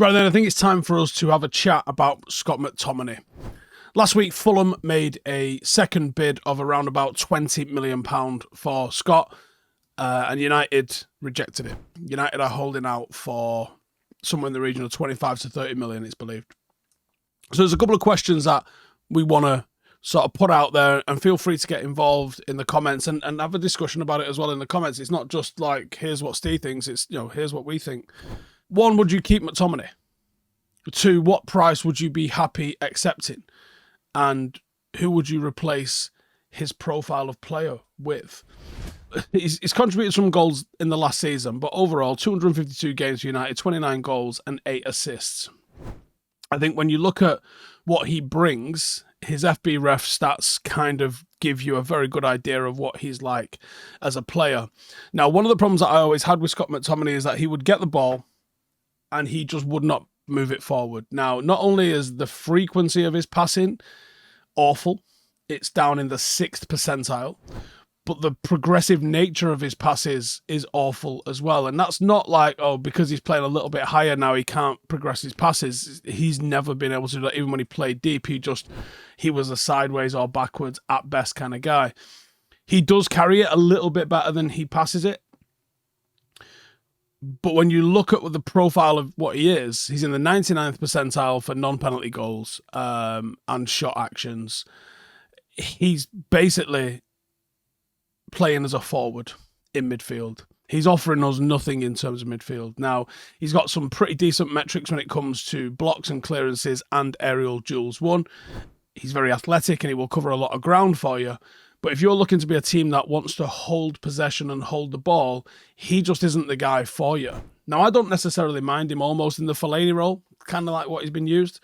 Right then, I think it's time for us to have a chat about Scott McTominay. Last week, Fulham made a second bid of around about £20 million for Scott, and United rejected it. United are holding out for somewhere in the region of 25 to 30 million, it's believed. So there's a couple of questions that we want to sort of put out there, and feel free to get involved in the comments and have a discussion about it as well in the comments. It's not just like, here's what Steve thinks, it's, here's what we think. 1, would you keep McTominay? 2, what price would you be happy accepting? And who would you replace his profile of player with? He's contributed some goals in the last season, but overall, 252 games for United, 29 goals and 8 assists. I think when you look at what he brings, his FB ref stats kind of give you a very good idea of what he's like as a player. Now, one of the problems that I always had with Scott McTominay is that he would get the ball and he just would not move it forward. Now, not only is the frequency of his passing awful, it's down in the 6th percentile, but the progressive nature of his passes is awful as well. And that's not like, oh, because he's playing a little bit higher now, he can't progress his passes. He's never been able to do that. Even when he played deep, he was a sideways or backwards at best kind of guy. He does carry it a little bit better than he passes it. But when you look at the profile of what he is, he's in the 99th percentile for non-penalty goals and shot actions. He's basically playing as a forward in midfield. He's offering us nothing in terms of midfield. Now, he's got some pretty decent metrics when it comes to blocks and clearances and aerial duels won. He's very athletic and he will cover a lot of ground for you. But if you're looking to be a team that wants to hold possession and hold the ball, he just isn't the guy for you. Now, I don't necessarily mind him almost in the Fellaini role, kind of like what he's been used,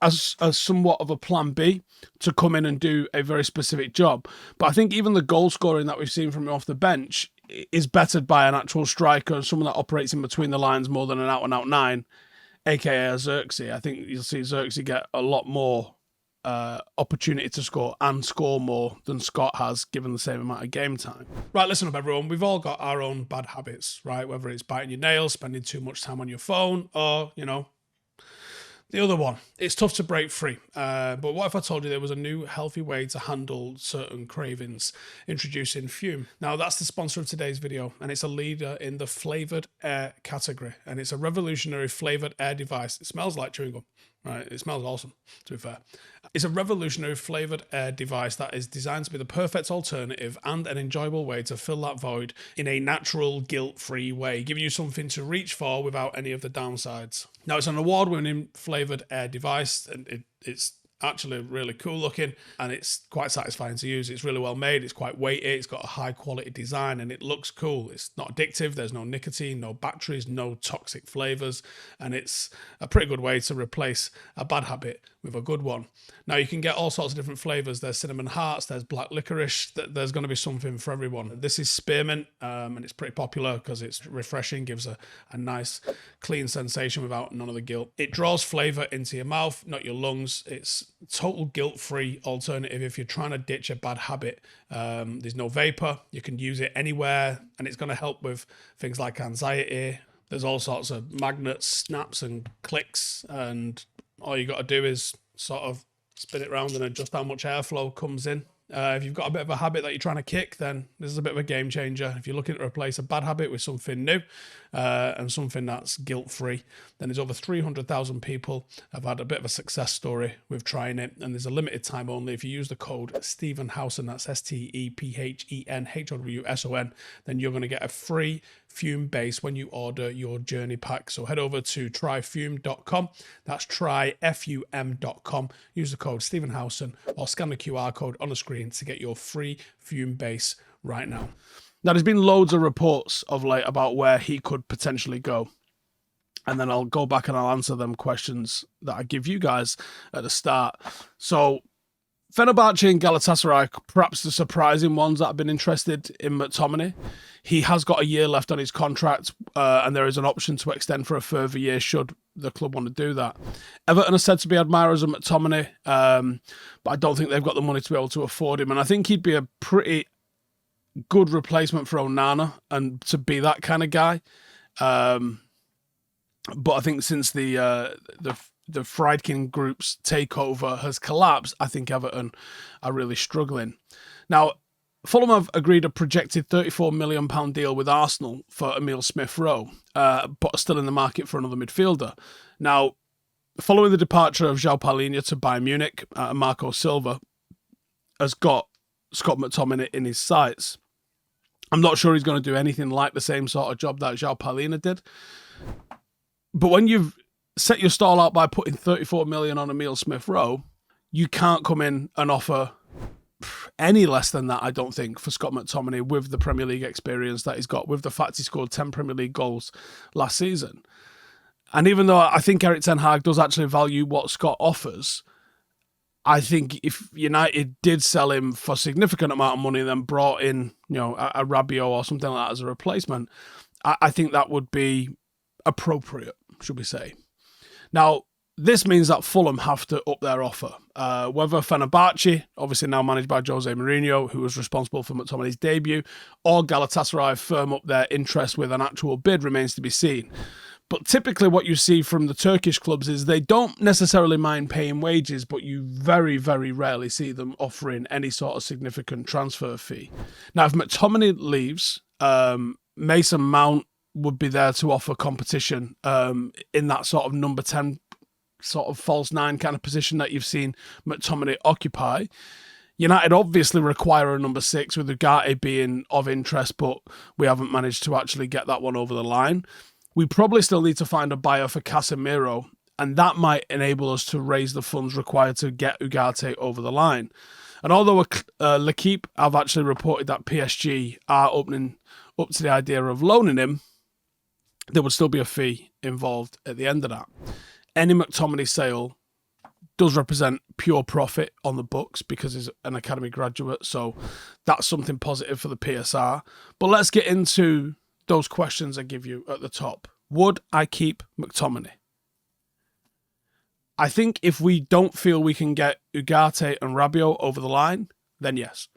as somewhat of a plan B to come in and do a very specific job. But I think even the goal scoring that we've seen from him off the bench is bettered by an actual striker and someone that operates in between the lines more than an out-and-out 9, aka a Xerxes. I think you'll see Xerxes get a lot more opportunity to score and score more than Scott has, given the same amount of game time. Right, listen up everyone, we've all got our own bad habits, right? Whether it's biting your nails, spending too much time on your phone, or, the other one. It's tough to break free, but what if I told you there was a new healthy way to handle certain cravings, introducing Fume. Now, that's the sponsor of today's video, and it's a leader in the flavoured air category, and it's a revolutionary flavoured air device. It smells like chewing gum. Right, it smells awesome, to be fair. It's a revolutionary flavoured air device that is designed to be the perfect alternative and an enjoyable way to fill that void in a natural, guilt-free way, giving you something to reach for without any of the downsides. Now, it's an award-winning flavoured air device, and it's actually really cool looking, and it's quite satisfying to use. It's really well made, it's quite weighty, it's got a high quality design, and it looks cool. It's not addictive, there's no nicotine, no batteries, no toxic flavors, and it's a pretty good way to replace a bad habit with a good one. Now, you can get all sorts of different flavors. There's cinnamon hearts, there's black licorice, there's going to be something for everyone. This is spearmint, and it's pretty popular because it's refreshing, gives a nice clean sensation without none of the guilt. It draws flavor into your mouth, not your lungs. It's total guilt-free alternative if you're trying to ditch a bad habit. There's no vapor, you can use it anywhere, and it's going to help with things like anxiety. There's all sorts of magnets, snaps and clicks, and all you got to do is sort of spin it around and adjust how much airflow comes in. If you've got a bit of a habit that you're trying to kick, then this is a bit of a game changer. If you're looking to replace a bad habit with something new and something that's guilt-free, then there's over 300,000 people have had a bit of a success story with trying it, and there's a limited time only. If you use the code Stephen Howson, that's STEPHENHOWSON, then you're going to get a free Fume base when you order your journey pack. So head over to tryfume.com. That's tryfum.com. Use the code Stephen Howson or scan the QR code on the screen to get your free Fume base right now. Now, there's been loads of reports of late about where he could potentially go. And then I'll go back and I'll answer them questions that I give you guys at the start. So Fenerbahce and Galatasaray, perhaps the surprising ones that have been interested in McTominay. He has got a year left on his contract, and there is an option to extend for a further year should the club want to do that. Everton are said to be admirers of McTominay, but I don't think they've got the money to be able to afford him. And I think he'd be a pretty good replacement for Onana, and to be that kind of guy. But I think since the Friedkin Group's takeover has collapsed, I think Everton are really struggling. Now, Fulham have agreed a projected £34 million deal with Arsenal for Emile Smith-Rowe, but are still in the market for another midfielder. Now, following the departure of João Palhinha to Bayern Munich, Marco Silva has got Scott McTominay in his sights. I'm not sure he's going to do anything like the same sort of job that João Palhinha did. But when you've set your stall out by putting 34 million on Emile Smith-Rowe, you can't come in and offer any less than that, I don't think, for Scott McTominay with the Premier League experience that he's got, with the fact he scored 10 Premier League goals last season. And even though I think Erik ten Hag does actually value what Scott offers, I think if United did sell him for a significant amount of money and then brought in, a Rabiot or something like that as a replacement, I think that would be appropriate, should we say. Now, this means that Fulham have to up their offer. Whether Fenerbahce, obviously now managed by Jose Mourinho, who was responsible for McTominay's debut, or Galatasaray firm up their interest with an actual bid remains to be seen. But typically what you see from the Turkish clubs is they don't necessarily mind paying wages, but you very, very rarely see them offering any sort of significant transfer fee. Now, if McTominay leaves, Mason Mount would be there to offer competition in that sort of number 10, sort of false 9 kind of position that you've seen McTominay occupy. United obviously require a number 6, with Ugarte being of interest, but we haven't managed to actually get that one over the line. We probably still need to find a buyer for Casemiro, and that might enable us to raise the funds required to get Ugarte over the line. And although L'Equipe have actually reported that PSG are opening up to the idea of loaning him, there would still be a fee involved at the end of that. Any McTominay sale does represent pure profit on the books because he's an academy graduate, so that's something positive for the PSR. But let's get into those questions I give you at the top. Would I keep McTominay? I think if we don't feel we can get Ugarte and Rabiot over the line, then yes.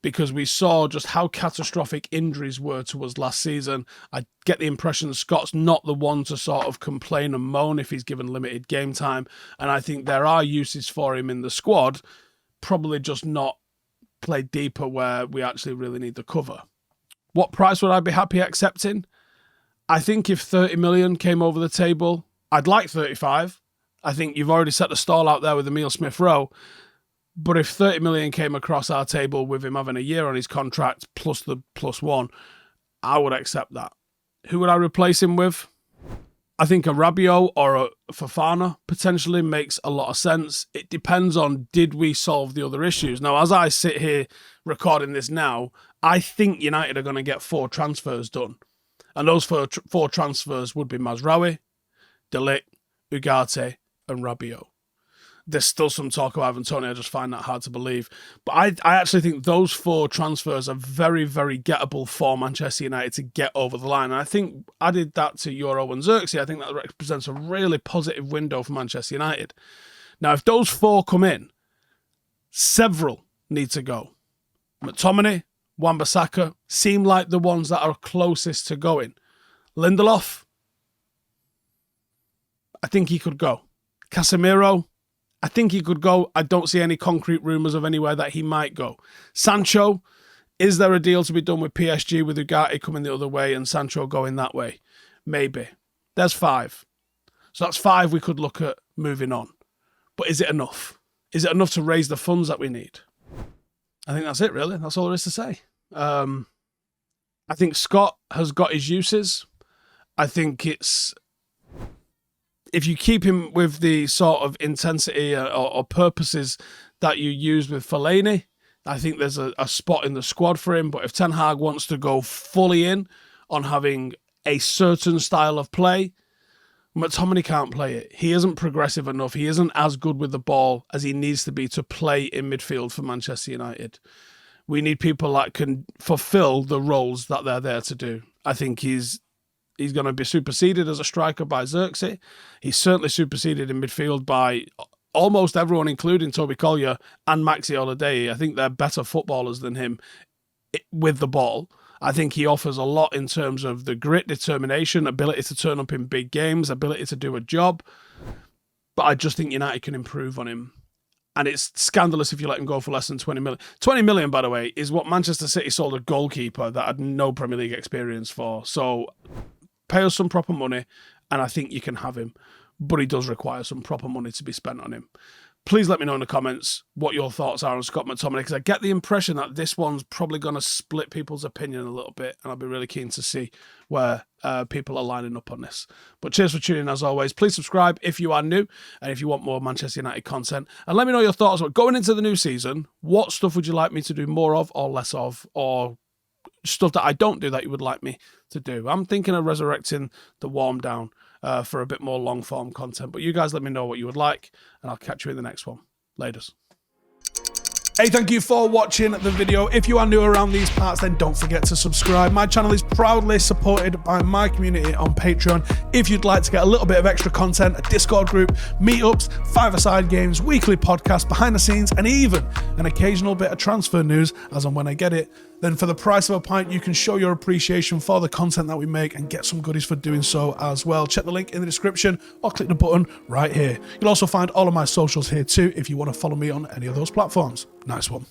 Because we saw just how catastrophic injuries were to us last season. I get the impression Scott's not the one to sort of complain and moan if he's given limited game time. And I think there are uses for him in the squad, probably just not play deeper where we actually really need the cover. What price would I be happy accepting? I think if 30 million came over the table, I'd like 35. I think you've already set the stall out there with Emile Smith-Rowe. But if 30 million came across our table with him having a year on his contract plus the +1, I would accept that. Who would I replace him with? I think a Rabiot or a Fofana potentially makes a lot of sense. It depends on, did we solve the other issues? Now, as I sit here recording this now, I think United are going to get 4 transfers done. And those 4 transfers would be Mazraoui, De Ligt, Ugarte and Rabiot. There's still some talk of Ivan Toney. I just find that hard to believe. But I actually think those 4 transfers are very, very gettable for Manchester United to get over the line. And I think added that to Euro and Xerxes, I think that represents a really positive window for Manchester United. Now, if those 4 come in, several need to go. McTominay, Wan-Bissaka seem like the ones that are closest to going. Lindelof, I think he could go. Casemiro, I think he could go. I don't see any concrete rumours of anywhere that he might go. Sancho, is there a deal to be done with PSG with Ugarte coming the other way and Sancho going that way? Maybe. There's 5. So that's 5 we could look at moving on. But is it enough? Is it enough to raise the funds that we need? I think that's it, really. That's all there is to say. I think Scott has got his uses. I think it's... if you keep him with the sort of intensity or purposes that you use with Fellaini, I think there's a spot in the squad for him. But if Ten Hag wants to go fully in on having a certain style of play, McTominay can't play it. He isn't progressive enough. He isn't as good with the ball as he needs to be to play in midfield for Manchester United. We need people that can fulfill the roles that they're there to do. I think he's going to be superseded as a striker by Xerxes. He's certainly superseded in midfield by almost everyone, including Toby Collier and Maxi Oladeji. I think they're better footballers than him with the ball. I think he offers a lot in terms of the grit, determination, ability to turn up in big games, ability to do a job. But I just think United can improve on him. And it's scandalous if you let him go for less than 20 million. 20 million, by the way, is what Manchester City sold a goalkeeper that had no Premier League experience for. So pay us some proper money, and I think you can have him. But he does require some proper money to be spent on him. Please let me know in the comments what your thoughts are on Scott McTominay, because I get the impression that this one's probably going to split people's opinion a little bit, and I'll be really keen to see where people are lining up on this. But cheers for tuning in as always. Please subscribe if you are new, and if you want more Manchester United content. And let me know your thoughts. Going into the new season, what stuff would you like me to do more of or less of, or stuff that I don't do that you would like me to do? I'm thinking of resurrecting the warm down for a bit more long form content, but you guys let me know what you would like, and I'll catch you in the next one. Laters. Hey, thank you for watching the video. If you are new around these parts, then don't forget to subscribe. My channel is proudly supported by my community on Patreon. If you'd like to get a little bit of extra content, a Discord group, meetups, five-a-side games, weekly podcasts, behind the scenes, and even an occasional bit of transfer news as and when I get it, then for the price of a pint, you can show your appreciation for the content that we make and get some goodies for doing so as well. Check the link in the description or click the button right here. You'll also find all of my socials here too if you want to follow me on any of those platforms. Nice one.